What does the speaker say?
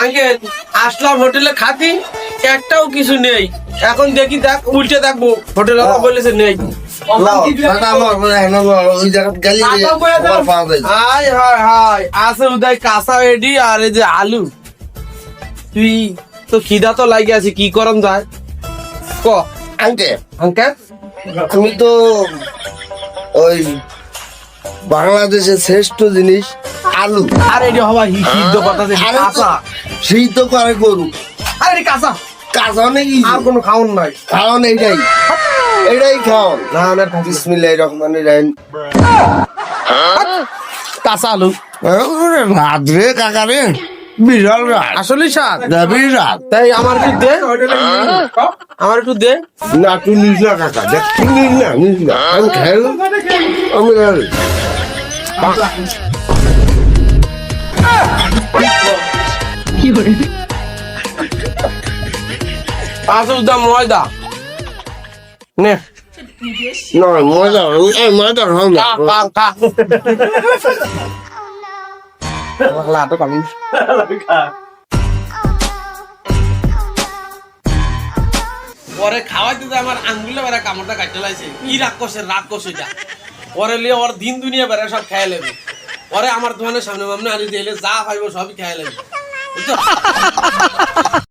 Uncle আসলাম হোটেলে খাতি একটাও কিছু নেই। এখন দেখি দেখ উল্টে দেখবো হোটেলে বলেছে নেই। হাই হাই হাই আছে উদয় কাঁচা এডি আর এই যে আলু। তুই তো খিদা তো লাগে আছে কি করম যায় ক আঙ্কেল আঙ্কেল। তুমি তো ওই বাংলাদেশের শ্রেষ্ঠ জিনিস আলু আর এডি হবা সিদ্ধ কথা কাঁচা। শীত করে গরু আর এডি কাঁচা কাঁচা নাকি আর কোনো খাওন নাই। খাওয়ান এইটাই এটাই খাওয়ান না না বিসমিল্লাহির রহমানির রহিম। কাঁচা আলু রাত রে কাকা রে বিশাল রাত আসলে স্বাদ গভীর রাত তাই আমার একটু দে আমার একটু দে। না তুই নিস না কাকা দেখ তুই নিস না আমি খেয়াল আমি খেয়াল আসল দাম ময়দা নে নয় মজা এই মজা হয় না লাটো কামি পরে খাওয়াই দিতে আমার আঙ্গুলে বেড়া কামড়টা কাটতে লাগছে কি রাগ করছে যা পরে লিয়ে ওর দিন দুনিয়া বেড়া সব খেয়ে নেবে পরে আমার দোকানের সামনে মামনে আনি দিলে যা পাইবো সবই খেয়ে নেবে বুঝছো।